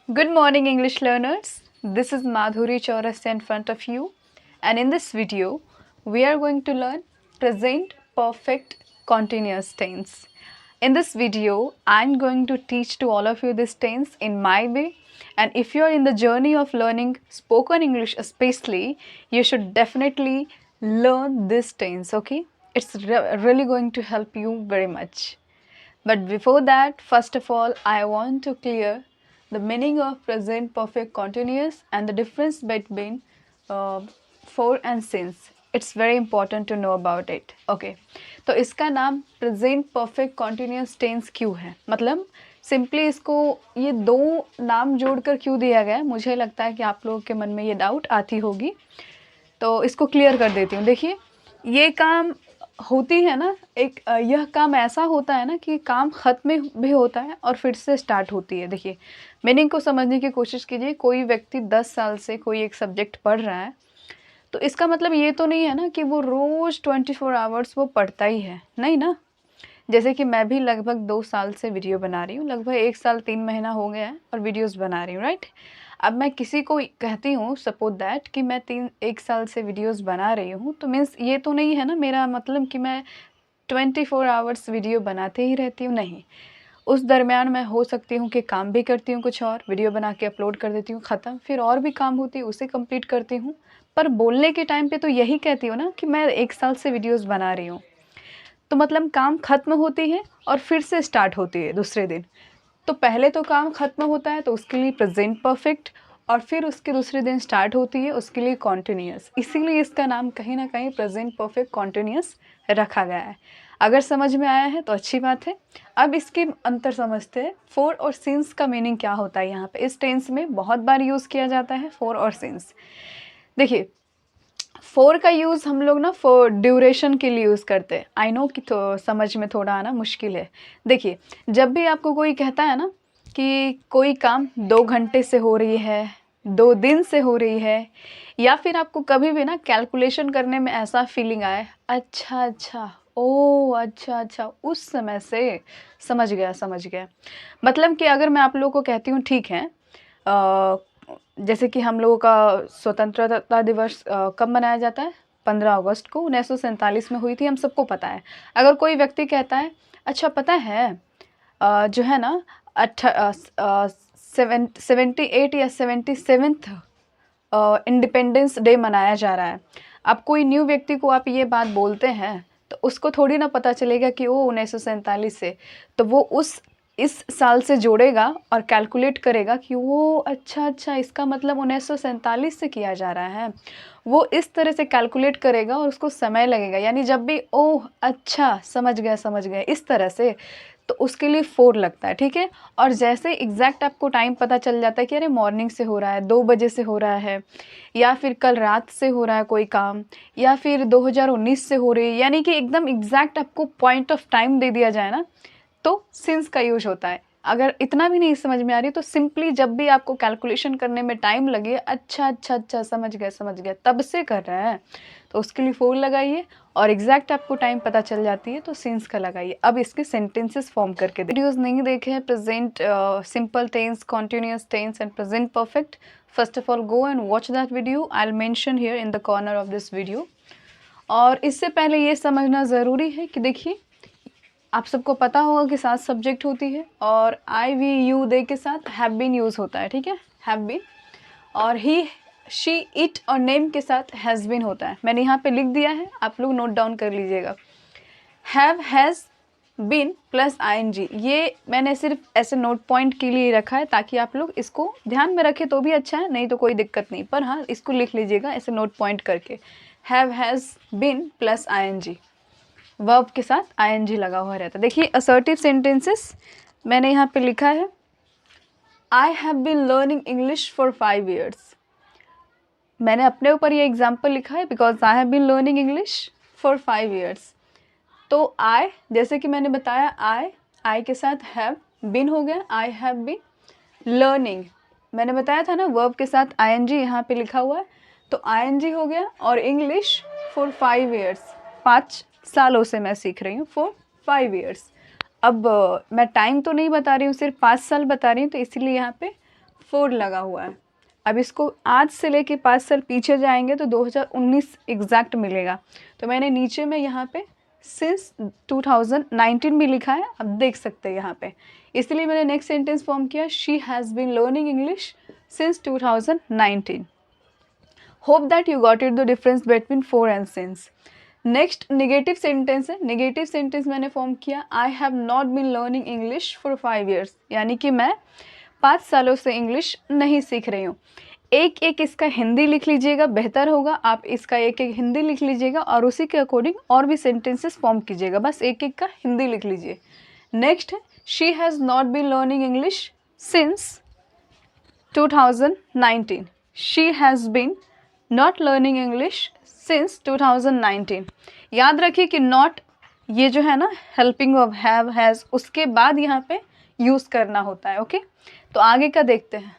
Good morning, English learners. This is Madhuri Chaurasia in front of you, and in this video, we are going to learn present perfect continuous tense. In this video, I'm going to teach to all of you this tense in my way, and if you are in the journey of learning spoken English, especially, you should definitely learn this tense. Okay, it's really going to help you very much. But before that, first of all, I want to clear the meaning of present perfect continuous and the difference between for and since. It's very important to know about it. Okay. तो इसका नाम present perfect continuous tense क्यों है? मतलब simply इसको ये दो नाम जोड़कर क्यों दिया गया है? मुझे लगता है कि आप लोगों के मन में ये डाउट आती होगी, तो इसको क्लियर कर देती हूँ। देखिए, ये काम होती है ना, यह काम ऐसा होता है ना कि काम ख़त्म भी होता है और फिर से स्टार्ट होती है। देखिए, मीनिंग को समझने की कोशिश कीजिए। कोई व्यक्ति 10 साल से कोई एक सब्जेक्ट पढ़ रहा है, तो इसका मतलब ये तो नहीं है ना कि वो रोज़ 24 आवर्स वो पढ़ता ही है, नहीं ना। जैसे कि मैं भी लगभग 2 साल से वीडियो बना रही हूँ, लगभग 1 साल 3 महीना हो गया है और वीडियोज़ बना रही हूँ, राइट। अब मैं किसी को कहती हूँ सपोज दैट कि मैं 1 साल से वीडियोज़ बना रही हूँ, तो मीन्स ये तो नहीं है ना मेरा मतलब कि मैं 24 आवर्स वीडियो बनाते ही रहती हूँ, नहीं। उस दरमियान मैं हो सकती हूँ कि काम भी करती हूँ कुछ और, वीडियो बना के अपलोड कर देती हूँ, ख़त्म। फिर और भी काम होती है, उसे कंप्लीट करती हूँ। पर बोलने के टाइम पे तो यही कहती हूँ ना कि मैं 1 साल से वीडियोज़ बना रही हूँ। तो मतलब काम ख़त्म होती है और फिर से स्टार्ट होती है दूसरे दिन। तो पहले तो काम ख़त्म होता है तो उसके लिए प्रेजेंट परफेक्ट, और फिर उसके दूसरे दिन स्टार्ट होती है उसके लिए कॉन्टिन्यूस। इसीलिए इसका नाम कहीं ना कहीं प्रेजेंट परफेक्ट कॉन्टिन्यूस रखा गया है। अगर समझ में आया है तो अच्छी बात है। अब इसके अंतर समझते हैं। फोर और सिंस का मीनिंग क्या होता है। यहाँ पे इस टेंस में बहुत बार यूज़ किया जाता है फोर और सिंस। देखिए, फोर का यूज़ हम लोग ना फॉर ड्यूरेशन के लिए यूज़ करते हैं। आई नो कि तो समझ में थोड़ा आना मुश्किल है। देखिए, जब भी आपको कोई कहता है ना कि कोई काम 2 घंटे से हो रही है, 2 दिन से हो रही है, या फिर आपको कभी भी ना कैलकुलेशन करने में ऐसा फीलिंग आए, अच्छा अच्छा, ओ अच्छा अच्छा, उस समय से समझ गया समझ गया। मतलब कि अगर मैं आप लोगों को कहती हूँ ठीक है, जैसे कि हम लोगों का स्वतंत्रता दिवस कब मनाया जाता है, 15 अगस्त को 1947 में हुई थी, हम सबको पता है। अगर कोई व्यक्ति कहता है अच्छा पता है जो है ना 78 या 77th इंडिपेंडेंस डे मनाया जा रहा है, अब कोई न्यू व्यक्ति को आप ये बात बोलते हैं तो उसको थोड़ी ना पता चलेगा कि वो 1947 से, तो वो इस साल से जोड़ेगा और कैलकुलेट करेगा कि वो अच्छा अच्छा इसका मतलब 1947 से किया जा रहा है। वो इस तरह से कैलकुलेट करेगा और उसको समय लगेगा, यानी जब भी ओह अच्छा समझ गए इस तरह से, तो उसके लिए 4 लगता है, ठीक है। और जैसे एग्जैक्ट आपको टाइम पता चल जाता है कि अरे मॉर्निंग से हो रहा है, 2 बजे से हो रहा है, या फिर कल रात से हो रहा है कोई काम, या फिर 2019 से हो रही है, यानी कि एकदम एग्जैक्ट आपको पॉइंट ऑफ टाइम दे दिया जाए ना, तो सिंस का यूज होता है। अगर इतना भी नहीं समझ में आ रही तो सिंपली जब भी आपको कैलकुलेशन करने में टाइम लगे, अच्छा अच्छा अच्छा समझ गए तब से कर रहे हैं, तो उसके लिए 4 लगाइए। और एग्जैक्ट आपको टाइम पता चल जाती है तो सिंस का लगाइए। अब इसके सेंटेंसेस फॉर्म करके वीडियोस नहीं देखे हैं present simple tense, continuous tense and present perfect, first of all go and watch that video. I will mention here in the corner of this video. और इससे पहले ये समझना ज़रूरी है कि देखिए, आप सबको पता होगा कि 7 सब्जेक्ट होती है और आई वी यू दे के साथ हैव बीन यूज़ होता है, ठीक है, हैव बीन। और ही शी इट और नेम के साथ हैज़ बीन होता है। मैंने यहाँ पे लिख दिया है, आप लोग नोट डाउन कर लीजिएगा। Have, has, been plus ING, ये मैंने सिर्फ ऐसे नोट पॉइंट के लिए रखा है ताकि आप लोग इसको ध्यान में रखें तो भी अच्छा है, नहीं तो कोई दिक्कत नहीं, पर हाँ इसको लिख लीजिएगा ऐसे नोट पॉइंट करके। Have, has, been plus ING, verb के साथ आईएनजी लगा हुआ रहता है। देखिए असर्टिव सेंटेंसेस मैंने यहाँ पे लिखा है, I have been learning English for 5 years। मैंने अपने ऊपर ये एग्जाम्पल लिखा है because I have been learning English for 5 years। तो आई, जैसे कि मैंने बताया, आई के साथ हैव, बीन हो गया, आई हैव बीन लर्निंग। मैंने बताया था ना वर्ब के साथ आईएनजी यहाँ पे लिखा हुआ है, तो आईएनजी हो गया। और इंग्लिश फॉर 5 years, 5 सालों से मैं सीख रही हूँ, फॉर 5 years। अब मैं टाइम तो नहीं बता रही हूँ, सिर्फ 5 साल बता रही हूँ, तो इसीलिए यहाँ पे 4 लगा हुआ है। अब इसको आज से लेके 5 साल पीछे जाएंगे तो 2019 एग्जैक्ट मिलेगा। तो मैंने नीचे में यहाँ पे सिंस 2019 भी लिखा है, अब देख सकते हैं यहाँ पे, इसलिए मैंने नेक्स्ट सेंटेंस फॉर्म किया, she has been learning English since 2019। Hope that you got it the difference between 4 and since. Next negative sentence है। नेगेटिव सेंटेंस मैंने फॉर्म किया, I have not been learning English for 5 years, यानी कि मैं 5 सालों से English नहीं सीख रही हूँ। एक एक इसका हिंदी लिख लीजिएगा, बेहतर होगा। आप इसका एक एक हिंदी लिख लीजिएगा और उसी के अकॉर्डिंग और भी सेंटेंसेस फॉर्म कीजिएगा, बस एक एक का हिंदी लिख लीजिए। नेक्स्ट है, she has not been learning English since 2019। She has been not learning English since 2019। याद रखिए कि नॉट ये जो है ना हेल्पिंग ऑफ हैव हैज़, उसके बाद यहाँ पे यूज़ करना होता है। ओके, तो आगे का देखते हैं।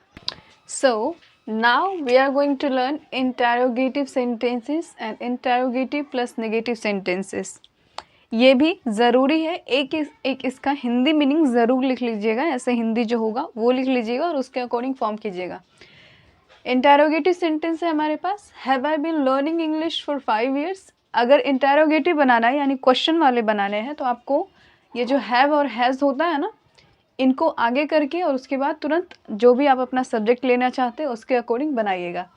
So now we are going to learn interrogative sentences and interrogative plus negative sentences. ये भी ज़रूरी है, एक इसका हिंदी मीनिंग ज़रूर लिख लीजिएगा, ऐसे हिंदी जो होगा वो लिख लीजिएगा और उसके अकॉर्डिंग फॉर्म कीजिएगा। इंटेरोगेटिव सेंटेंस है हमारे पास, have I been learning English for 5 years. अगर इंटेरोगेटिव बनाना है यानी क्वेश्चन वाले बनाने हैं तो आपको ये जो हैव और हैज़ होता है ना, इनको आगे करके और उसके बाद तुरंत जो भी आप अपना सब्जेक्ट लेना चाहते हैं उसके अकॉर्डिंग बनाइएगा।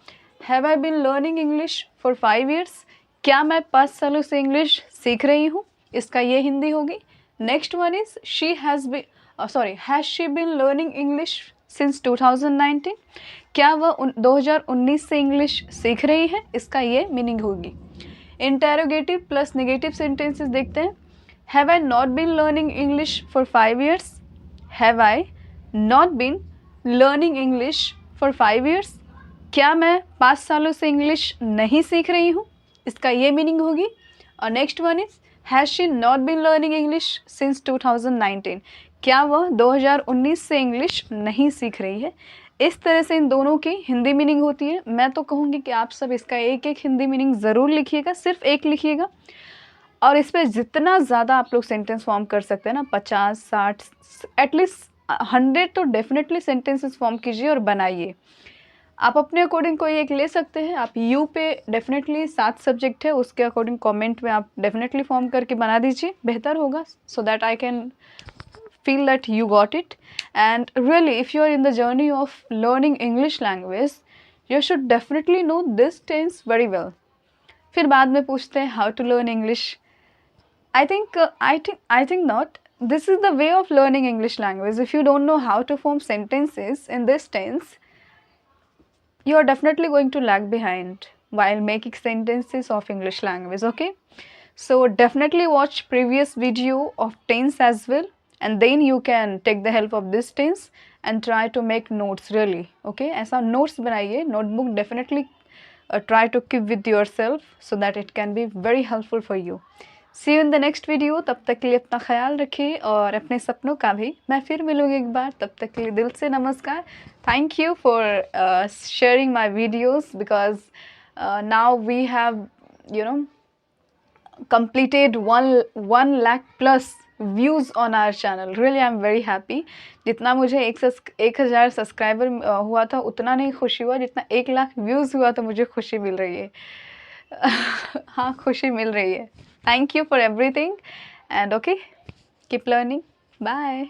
Have I been learning English for 5 years, क्या मैं 5 सालों से इंग्लिश सीख रही हूँ, इसका ये हिंदी होगी। Next one is she has she been learning English since 2019, क्या वह 2019 से इंग्लिश सीख रही है, इसका ये मीनिंग होगी। इंटेरोगेटिव प्लस नेगेटिव सेंटेंसेस देखते हैं। Have I not been learning English for 5 years, have I not been learning English for 5 years, क्या मैं 5 सालों से इंग्लिश नहीं सीख रही हूँ, इसका ये मीनिंग होगी। और next one is has she not been learning English since 2019, क्या वह 2019 से इंग्लिश नहीं सीख रही है। इस तरह से इन दोनों की हिंदी मीनिंग होती है। मैं तो कहूँगी कि आप सब इसका एक एक हिंदी मीनिंग ज़रूर लिखिएगा, सिर्फ एक लिखिएगा, और इस पर जितना ज़्यादा आप लोग सेंटेंस फॉर्म कर सकते हैं ना, 50 60 एटलीस्ट 100 तो डेफिनेटली सेंटेंसेस फॉर्म कीजिए और बनाइए। आप अपने अकॉर्डिंग कोई एक ले सकते हैं। आप यू पे डेफिनेटली 7 सब्जेक्ट है, उसके अकॉर्डिंग कमेंट में आप डेफिनेटली फॉर्म करके बना दीजिए, बेहतर होगा, so that I can feel that you got it. And really, if you are in the journey of learning English language, you should definitely know this tense very well. फिर बाद में पूछते हैं how to learn English. I think not. This is the way of learning English language. If you don't know how to form sentences in this tense, you are definitely going to lag behind while making sentences of English language. Okay, so definitely watch previous video of tense as well, and then you can take the help of this tense and try to make notes really. Okay, ऐसा notes बनाइए, notebook definitely try to keep with yourself so that it can be very helpful for you. See you in the next video. तब तक के लिए अपना ख्याल रखिए और अपने सपनों का भी। मैं फिर मिलूँगी एक बार, तब तक के लिए दिल से नमस्कार। Thank you for sharing my videos, because now we have, you know, completed 1 lakh plus views on our channel. Really, I'm very happy. जितना मुझे 1000 सब्सक्राइबर हुआ था उतना नहीं खुशी हुआ, जितना 1 लाख व्यूज़ हुआ तो मुझे खुशी मिल रही है। हाँ, खुशी मिल रही है। Thank you for everything and okay, keep learning. Bye.